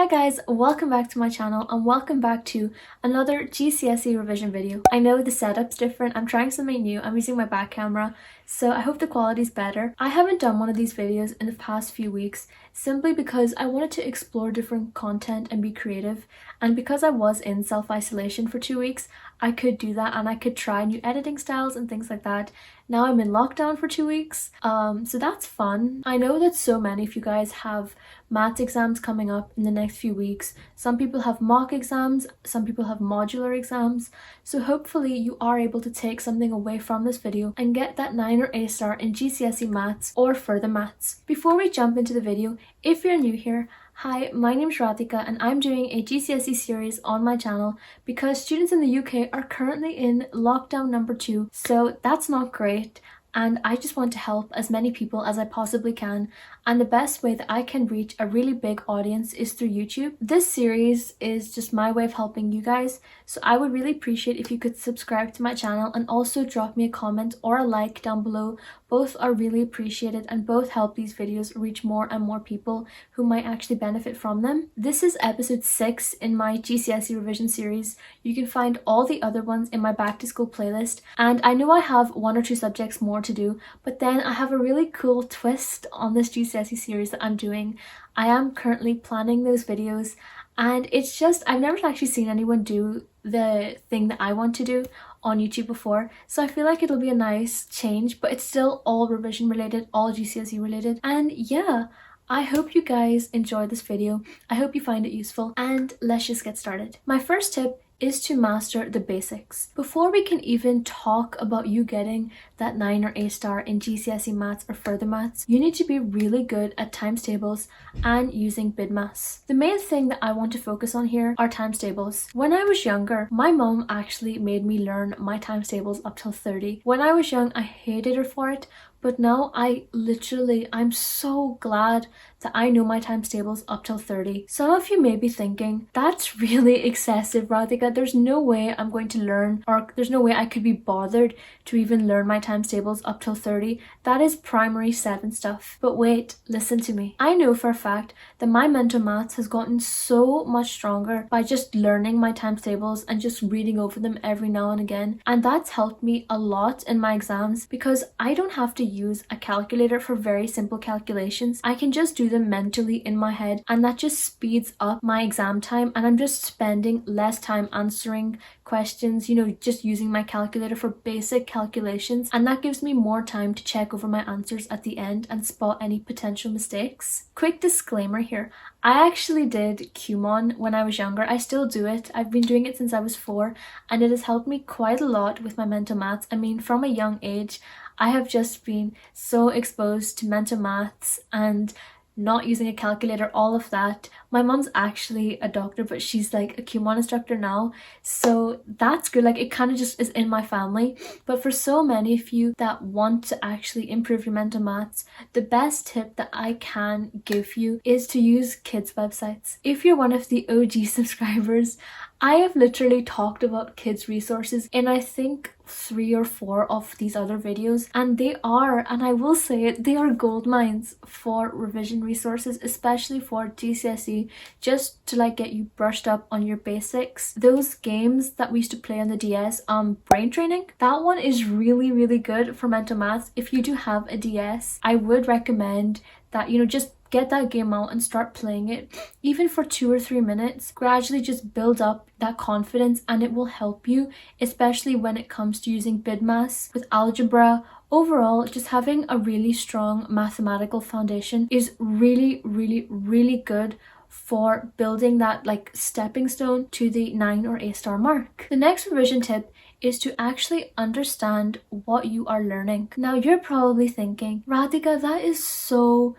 Hi guys, welcome back to my channel and welcome back to another GCSE revision video. I know the setup's different, I'm trying something new, I'm using my back camera, so I hope the quality's better. I haven't done one of these videos in the past few weeks simply because I wanted to explore different content and be creative, and because I was in self-isolation for 2 weeks, I could do that and I could try new editing styles and things like that. Now I'm in lockdown for 2 weeks, so that's fun. I know that so many of you guys have maths exams coming up in the next few weeks. Some people have mock exams, some people have modular exams, so hopefully you are able to take something away from this video and get that 9 or A star in GCSE Maths or Further Maths. Before we jump into the video, if you're new here, hi, my name's Radhika and I'm doing a GCSE series on my channel because students in the UK are currently in lockdown number 2, so that's not great. And I just want to help as many people as I possibly can, and the best way that I can reach a really big audience is through YouTube. This series is just my way of helping you guys, so I would really appreciate if you could subscribe to my channel and also drop me a comment or a like down below. Both are really appreciated and both help these videos reach more and more people who might actually benefit from them. This is episode 6 in my GCSE revision series. You can find all the other ones in my back to school playlist, and I know I have 1 or 2 subjects more to do, but then I have a really cool twist on this GCSE series that I'm doing. I am currently planning those videos, and it's just, I've never actually seen anyone do the thing that I want to do on YouTube before, so I feel like it'll be a nice change, but it's still all revision related, all GCSE related. And yeah, I hope you guys enjoy this video. I hope you find it useful, and let's just get started. My first tip is to master the basics. Before we can even talk about you getting that 9 or A star in GCSE Maths or Further Maths, you need to be really good at times tables and using BIDMAS. The main thing that I want to focus on here are times tables. When I was younger, my mom actually made me learn my times tables up till 30. When I was young, I hated her for it, but now I'm so glad that I know my times tables up till 30. Some of you may be thinking, that's really excessive, Radhika. There's no way I'm going to learn, or there's no way I could be bothered to even learn my times tables up till 30. That is primary 7 stuff. But wait, listen to me. I know for a fact that my mental maths has gotten so much stronger by just learning my times tables and just reading over them every now and again. And that's helped me a lot in my exams because I don't have to use a calculator for very simple calculations. I can just do them mentally in my head, and that just speeds up my exam time, and I'm just spending less time answering questions, just using my calculator for basic calculations, and that gives me more time to check over my answers at the end and spot any potential mistakes. Quick disclaimer here, I actually did QMON when I was younger. I still do it. I've been doing it since I was 4, and it has helped me quite a lot with my mental maths. I mean, from a young age, I have just been so exposed to mental maths and not using a calculator, all of that. My mom's actually a doctor, but she's like a QMON instructor now, so that's good. Like, it kind of just is in my family. But for so many of you that want to actually improve your mental maths, the best tip that I can give you is to use kids websites. If you're one of the OG subscribers, I have literally talked about kids resources in I think 3 or 4 of these other videos, and they are, and I will say it, they are gold mines for revision resources, especially for GCSE, just to like get you brushed up on your basics. Those games that we used to play on the DS, brain training, that one is really good for mental maths. If you do have a DS, I would recommend that, just get that game out and start playing it, even for 2 or 3 minutes. Gradually just build up that confidence, and it will help you, especially when it comes to using BIDMAS with algebra. Overall, just having a really strong mathematical foundation is really good for building that like stepping stone to the 9 or A star mark. The next revision tip is to actually understand what you are learning. Now you're probably thinking, Radhika, that is so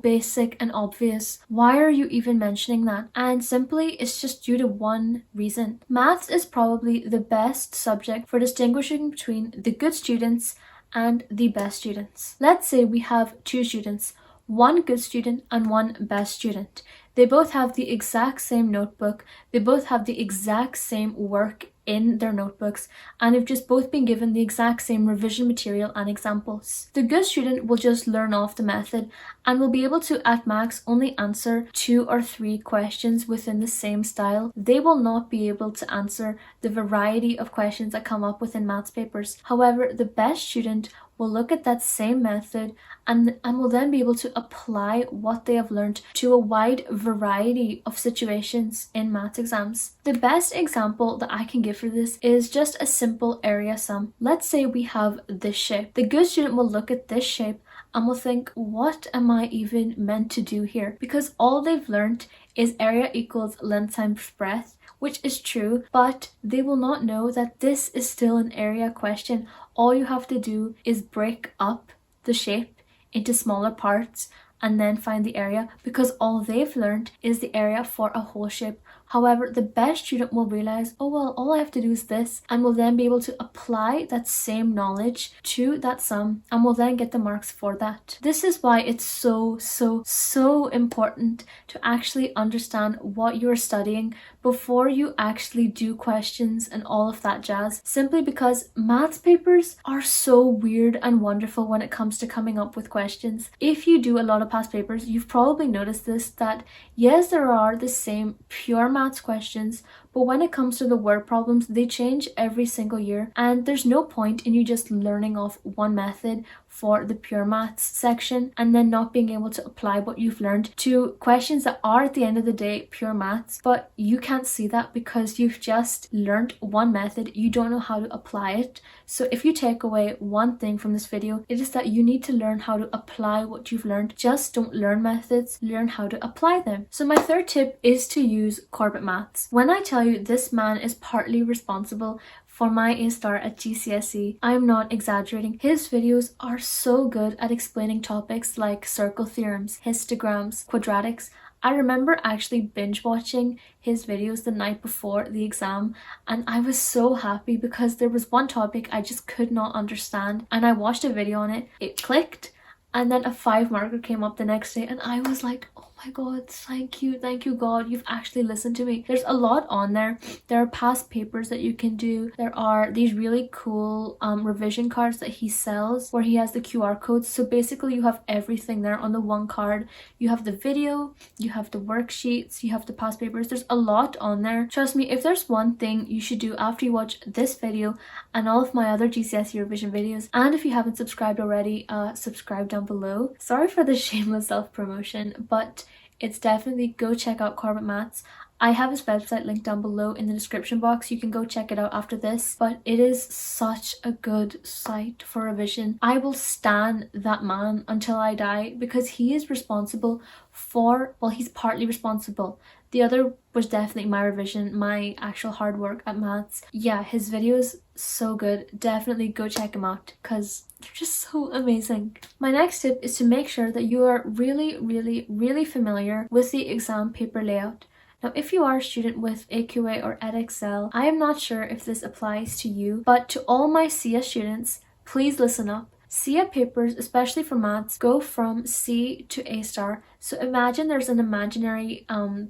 basic and obvious. Why are you even mentioning that? And simply, it's just due to one reason. Maths is probably the best subject for distinguishing between the good students and the best students. Let's say we have 2 students, one good student and one best student. They both have the exact same notebook, they both have the exact same work in their notebooks, and they've just both been given the exact same revision material and examples. The good student will just learn off the method and will be able to at max only answer 2 or 3 questions within the same style. They will not be able to answer the variety of questions that come up within maths papers. However, the best student will look at that same method and will then be able to apply what they have learned to a wide variety of situations in maths exams. The best example that I can give for this is just a simple area sum. Let's say we have this shape. The good student will look at this shape and will think, what am I even meant to do here? Because all they've learned is area equals length times breadth, which is true, but they will not know that this is still an area question. All you have to do is break up the shape into smaller parts and then find the area, because all they've learned is the area for a whole shape. However, the best student will realize, oh well, all I have to do is this, and will then be able to apply that same knowledge to that sum and will then get the marks for that. This is why it's so important to actually understand what you're studying before you actually do questions and all of that jazz, simply because maths papers are so weird and wonderful when it comes to coming up with questions. If you do a lot of past papers, you've probably noticed this, that yes, there are the same pure maths questions, but when it comes to the word problems, they change every single year, and there's no point in you just learning off one method for the pure maths section and then not being able to apply what you've learned to questions that are at the end of the day pure maths, but you can't see that because you've just learned one method, you don't know how to apply it. So if you take away one thing from this video, it is that you need to learn how to apply what you've learned. Just don't learn methods, learn how to apply them. So my third tip is to use Corbett Maths. When I tell you this man is partly responsible for my A star at GCSE, I'm not exaggerating. His videos are so good at explaining topics like circle theorems, histograms, quadratics. I remember actually binge watching his videos the night before the exam, and I was so happy because there was one topic I just could not understand, and I watched a video on it, it clicked, and then a 5 marker came up the next day, and I was like, oh my god, thank you God, you've actually listened to me. There's a lot on there. There are past papers that you can do. There are these really cool revision cards that he sells where he has the QR codes. So basically you have everything there on the one card. You have the video, you have the worksheets, you have the past papers. There's a lot on there. Trust me, if there's one thing you should do after you watch this video and all of my other GCSE revision videos, and if you haven't subscribed already, subscribe down below. Sorry for the shameless self-promotion, but it's definitely go check out Corbett Maths. I have his website linked down below in the description box. You can go check it out after this, but it is such a good site for revision. I will stan that man until I die because he is responsible for, well, he's partly responsible. The other was definitely my revision, my actual hard work at maths. Yeah, his videos so good. Definitely go check him out because they're just so amazing. My next tip is to make sure that you are really familiar with the exam paper layout. Now, if you are a student with AQA or EdXL, I am not sure if this applies to you, but to all my CS students, please listen up. CA papers, especially for maths, go from C to A star. So imagine there's an imaginary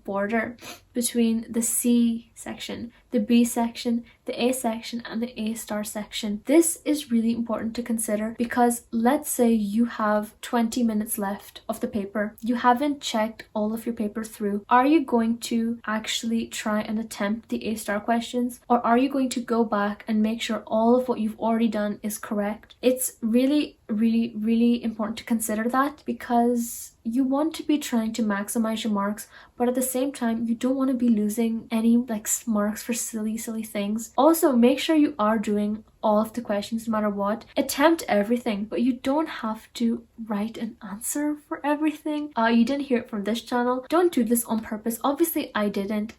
border between the C section, the B section, the A section, and the A star section. This is really important to consider because let's say you have 20 minutes left of the paper. You haven't checked all of your paper through. Are you going to actually try and attempt the A star questions, or are you going to go back and make sure all of what you've already done is correct? It's really important to consider that because you want to be trying to maximize your marks, but at the same time you don't want to be losing any marks for silly things. Also, make sure you are doing all of the questions no matter what. Attempt everything, but you don't have to write an answer for everything. You didn't hear it from this channel. Don't do this on purpose. Obviously I didn't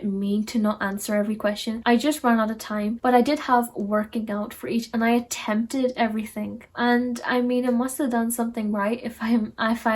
mean to not answer every question. I just ran out of time, but I did have working out for each and I attempted everything, and I mean I must have done something right if I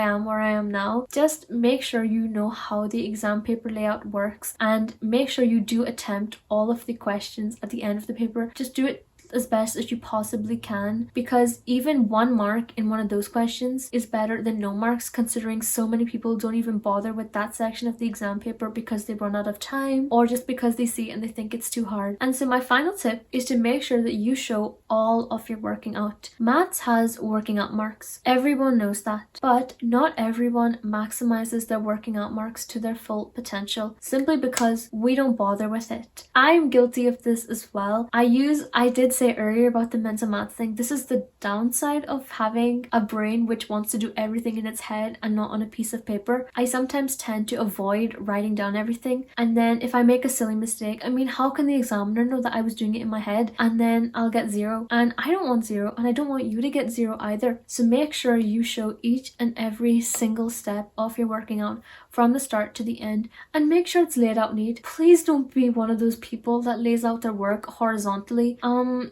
am where I am now. Just make sure you know how the exam paper layout works and make sure you do attempt all of the questions at the end of the paper. Just do it as best as you possibly can, because even 1 mark in one of those questions is better than no marks, considering so many people don't even bother with that section of the exam paper because they run out of time or just because they see it and they think it's too hard. And so my final tip is to make sure that you show all of your working out. Maths has working out marks. Everyone knows that. But not everyone maximizes their working out marks to their full potential simply because we don't bother with it. I'm guilty of this as well. I did say earlier about the mental math thing. This is the downside of having a brain which wants to do everything in its head and not on a piece of paper. I sometimes tend to avoid writing down everything, and then if I make a silly mistake, I mean, how can the examiner know that I was doing it in my head? And then I'll get 0, and I don't want 0, and I don't want you to get 0 either. So make sure you show each and every single step of your working out from the start to the end, and make sure it's laid out neat. Please don't be one of those people that lays out their work horizontally.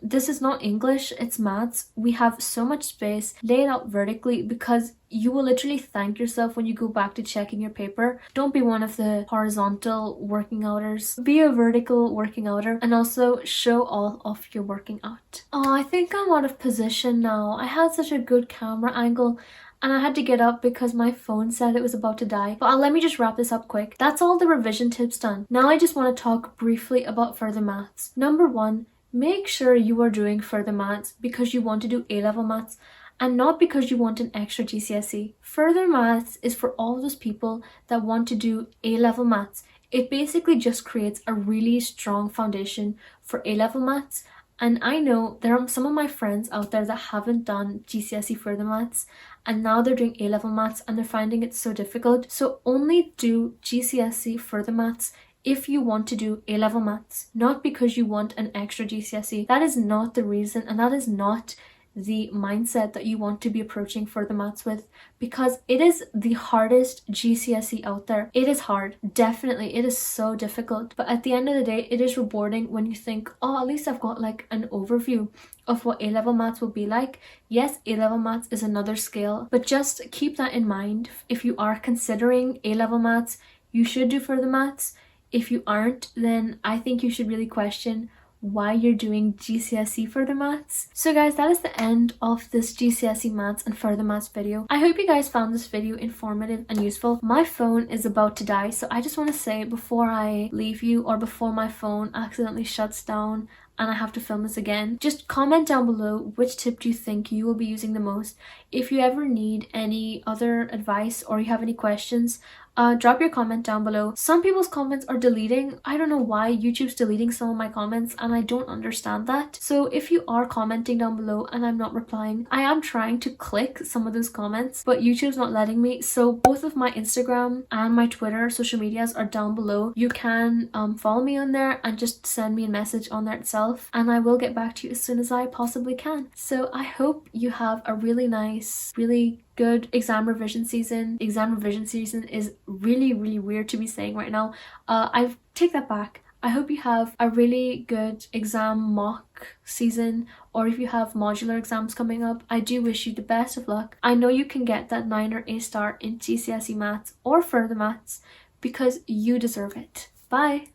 This is not English, it's maths. We have so much space. Lay it out vertically, because you will literally thank yourself when you go back to checking your paper. Don't be one of the horizontal working outers. Be a vertical working outer, and also show all of your working out. Oh, I think I'm out of position now. I had such a good camera angle and I had to get up because my phone said it was about to die. But let me just wrap this up quick. That's all the revision tips done. Now I just want to talk briefly about further maths. Number 1, make sure you are doing further maths because you want to do A-level maths and not because you want an extra GCSE. Further maths is for all those people that want to do A-level maths. It basically just creates a really strong foundation for A-level maths. And I know there are some of my friends out there that haven't done GCSE Further Maths and now they're doing A-level maths and they're finding it so difficult. So only do GCSE Further Maths if you want to do A-level maths, not because you want an extra GCSE. That is not the reason, and that is not the mindset that you want to be approaching further maths with, because it is the hardest GCSE out there. It is hard, definitely, it is so difficult, but at the end of the day it is rewarding when you think, oh, at least I've got like an overview of what A-level maths will be like. Yes, A-level maths is another scale, but just keep that in mind. If you are considering A-level maths, you should do further maths. If you aren't, then I think you should really question why you're doing GCSE Further Maths. So guys, that is the end of this GCSE Maths and Further Maths video. I hope you guys found this video informative and useful. My phone is about to die, so I just want to say before I leave you, or before my phone accidentally shuts down and I have to film this again, just comment down below which tip do you think you will be using the most. If you ever need any other advice or you have any questions, drop your comment down below. Some people's comments are deleting. I don't know why YouTube's deleting some of my comments and I don't understand that. So if you are commenting down below and I'm not replying, I am trying to click some of those comments, but YouTube's not letting me. So both of my Instagram and my Twitter social medias are down below. You can follow me on there and just send me a message on there itself, and I will get back to you as soon as I possibly can. So I hope you have a really nice, really good exam revision season. Exam revision season is really weird to be saying right now. I take that back. I hope you have a really good exam mock season, or if you have modular exams coming up, I do wish you the best of luck. I know you can get that 9 or A star in GCSE Maths or Further Maths because you deserve it. Bye!